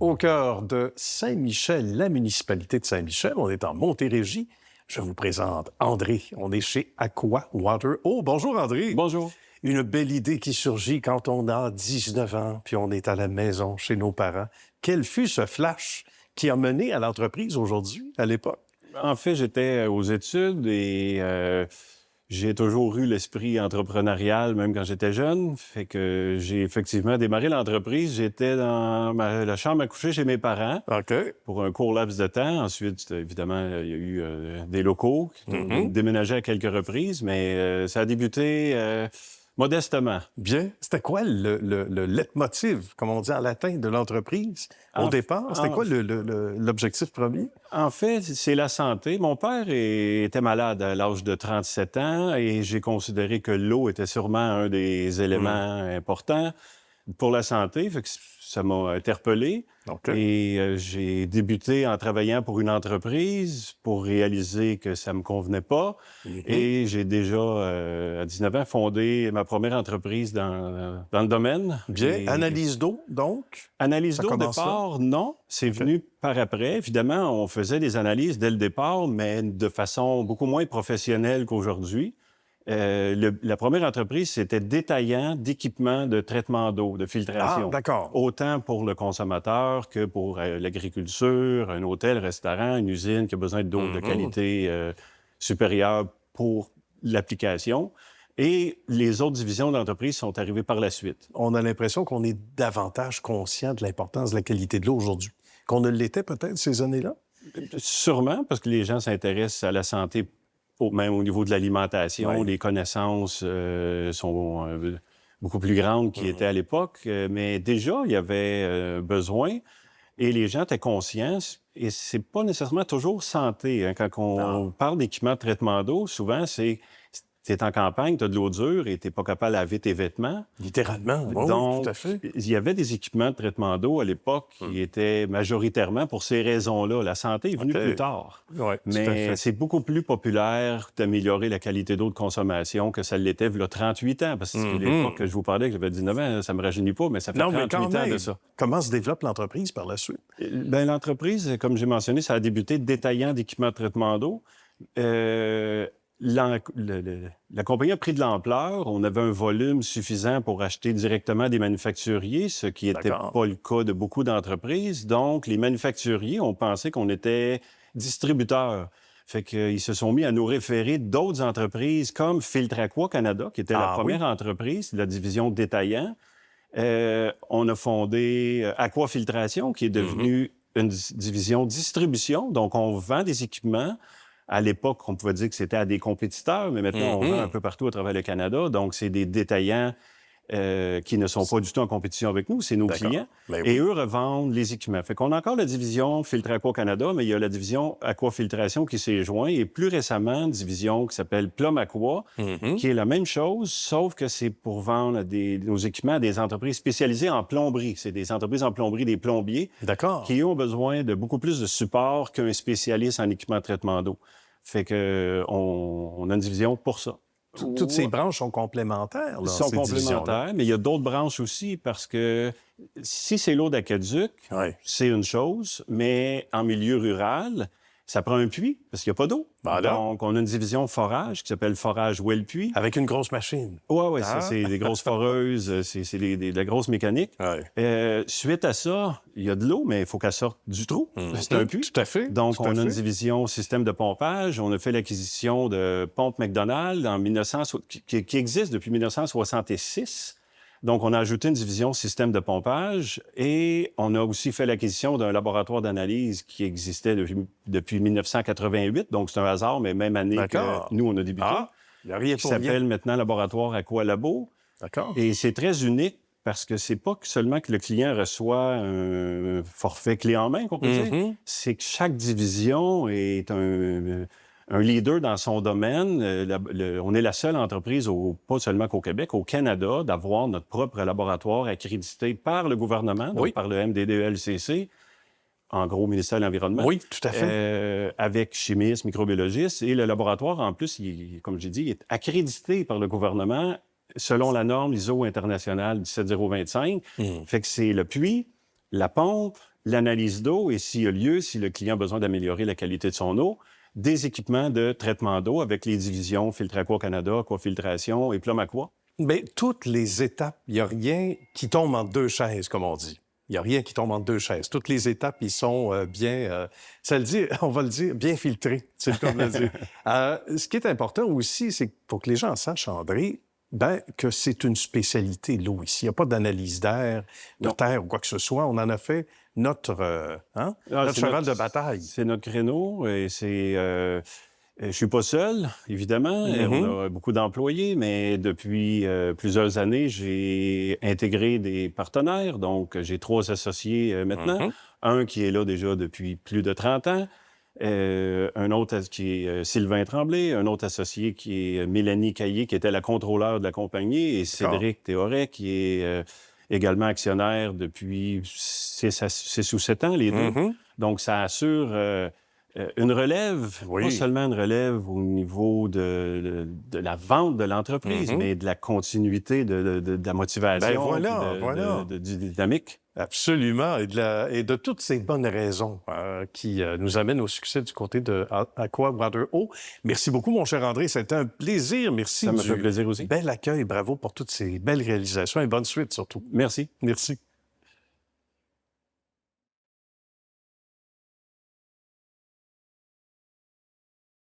Au cœur de Saint-Michel, la municipalité de Saint-Michel, on est en Montérégie. Je vous présente André. On est chez Aqua Water. Oh, bonjour André. Bonjour. Une belle idée qui surgit quand on a 19 ans, puis on est à la maison chez nos parents. Quel fut ce flash qui a mené à l'entreprise aujourd'hui, à l'époque? En fait, j'étais aux études et j'ai toujours eu l'esprit entrepreneurial, même quand j'étais jeune. Fait que j'ai effectivement démarré l'entreprise. J'étais dans la chambre à coucher chez mes parents OK. pour un court laps de temps. Ensuite, évidemment, il y a eu des locaux qui ont déménagé à quelques reprises, mais ça a débuté modestement. Bien. C'était quoi le leitmotiv, comme on dit en latin, de l'entreprise au départ? C'était quoi l'objectif premier? En fait, c'est la santé. Mon père était malade à l'âge de 37 ans et j'ai considéré que l'eau était sûrement un des éléments importants pour la santé. Fait que ça m'a interpellé. OK. Et j'ai débuté en travaillant pour une entreprise pour réaliser que ça me convenait pas. Et j'ai déjà, à 19 ans, fondé ma première entreprise dans le domaine. Bien. Et Analyse d'eau, donc? analyse Ça d'eau, au commence là? départ, non. C'est venu par après. Évidemment, on faisait des analyses dès le départ, mais de façon beaucoup moins professionnelle qu'aujourd'hui. La première entreprise, c'était détaillant d'équipements de traitement d'eau, de filtration. Ah, d'accord. Autant pour le consommateur que pour l'agriculture, un hôtel, restaurant, une usine qui a besoin d'eau de qualité supérieure pour l'application. Et les autres divisions de l'entreprise sont arrivées par la suite. On a l'impression qu'on est davantage conscient de l'importance de la qualité de l'eau aujourd'hui, qu'on ne l'était peut-être ces années-là? Sûrement, parce que les gens s'intéressent à la santé, même au niveau de l'alimentation. Oui. Les connaissances sont beaucoup plus grandes qu'ils étaient à l'époque. Mais déjà, il y avait besoin et les gens étaient conscients. Et c'est pas nécessairement toujours santé. Hein. Quand on parle d'équipement de traitement d'eau, souvent, c'est... T'es en campagne, tu as de l'eau dure et tu n'es pas capable de laver tes vêtements. Littéralement, oui, Donc, tout à fait. il y avait des équipements de traitement d'eau à l'époque qui étaient majoritairement pour ces raisons-là. La santé est venue plus tard. Oui, tout à Mais fait. c'est beaucoup plus populaire d'améliorer la qualité d'eau de consommation que ça l'était il y a 38 ans. Parce que l'époque que je vous parlais, que j'avais 19 ans, ça ne me rajeunit pas, mais ça fait Non, mais 38 quand ans de même, ça. comment se développe l'entreprise par la suite? Bien, l'entreprise, comme j'ai mentionné, ça a débuté détaillant d'équipements de traitement d'eau. La compagnie a pris de l'ampleur. On avait un volume suffisant pour acheter directement des manufacturiers, ce qui n'était pas le cas de beaucoup d'entreprises. Donc, les manufacturiers ont pensé qu'on était distributeurs. Fait qu'ils se sont mis à nous référer d'autres entreprises comme Filtraqua Canada, qui était la première entreprise de la division détaillant. On a fondé Aquafiltration, qui est devenue une division distribution. Donc, on vend des équipements. À l'époque, on pouvait dire que c'était à des compétiteurs, mais maintenant, on vend un peu partout à travers le Canada. Donc, c'est des détaillants qui ne sont pas du tout en compétition avec nous, c'est nos clients. Ben Et eux revendent les équipements. Fait qu'on a encore la division Filtraqua Canada, mais il y a la division Aquafiltration qui s'est jointe. Et plus récemment, une division qui s'appelle Plum Aqua, qui est la même chose, sauf que c'est pour vendre nos équipements à des entreprises spécialisées en plomberie. C'est des entreprises en plomberie, des plombiers, qui ont besoin de beaucoup plus de support qu'un spécialiste en équipement de traitement d'eau. Fait que on a une division pour ça. Toutes ces branches sont complémentaires. Ils sont complémentaires, mais il y a d'autres branches aussi parce que si c'est l'eau d'aqueduc, c'est une chose, mais en milieu rural, ça prend un puits parce qu'il n'y a pas d'eau. Donc, on a une division forage qui s'appelle Forage Ouelle-Puits. Avec une grosse machine. Oui, c'est des grosses foreuses, c'est de la grosse mécanique. Suite à ça, il y a de l'eau, mais il faut qu'elle sorte du trou. C'est un puits. Tout à fait. Donc, on a une division système de pompage. On a fait l'acquisition de Pompe McDonald qui existe depuis 1966. Donc, on a ajouté une division système de pompage et on a aussi fait l'acquisition d'un laboratoire d'analyse qui existait depuis 1988. Donc, c'est un hasard, mais même année que nous, on a débuté. Il n'y a rien qui pour rien. s'appelle maintenant Laboratoire Aqualabo. D'accord. Et c'est très unique parce que c'est pas seulement que le client reçoit un forfait clé en main, qu'on peut dire. C'est que chaque division est un leader dans son domaine. On est la seule entreprise, pas seulement qu'au Québec, au Canada, d'avoir notre propre laboratoire accrédité par le gouvernement, donc par le MDDELCC, en gros, ministère de l'Environnement. Oui, tout à fait. Avec chimistes, microbiologistes. Et le laboratoire, en plus, comme j'ai dit, il est accrédité par le gouvernement selon la norme ISO internationale 17025. Fait que c'est le puits, la pompe, l'analyse d'eau et s'il y a lieu, si le client a besoin d'améliorer la qualité de son eau, des équipements de traitement d'eau avec les divisions Filtre Aqua Canada, Aquafiltration et Plum Aqua. Bien, toutes les étapes, il n'y a rien qui tombe entre deux chaises, comme on dit. Il n'y a rien qui tombe entre deux chaises. Toutes les étapes, ils sont bien, on va le dire, bien filtrées, c'est comme le dire. Ce qui est important aussi, c'est pour que les gens sachent, André, que c'est une spécialité, l'eau ici. Il n'y a pas d'analyse d'air, de terre ou quoi que ce soit. On en a fait notre cheval de bataille. C'est notre créneau et c'est... je suis pas seul, évidemment. On a beaucoup d'employés, mais depuis plusieurs années, j'ai intégré des partenaires. Donc, j'ai 3 associés maintenant. Un qui est là déjà depuis plus de 30 ans. Un autre qui est Sylvain Tremblay. Un autre associé qui est Mélanie Caillé, qui était la contrôleure de la compagnie. Et Cédric Théoret, qui est également actionnaire depuis 6 ou 7 ans, les deux. Donc, ça assure... une relève, pas seulement une relève au niveau de la vente de l'entreprise, mais de la continuité de la motivation, de dynamique. Absolument, et de toutes ces bonnes raisons qui nous amènent au succès du côté de Aqua Water Eau. Merci beaucoup, mon cher André, c'était un plaisir. Merci. Ça me fait plaisir aussi. Bel accueil, bravo pour toutes ces belles réalisations et bonne suite surtout. Merci. Merci.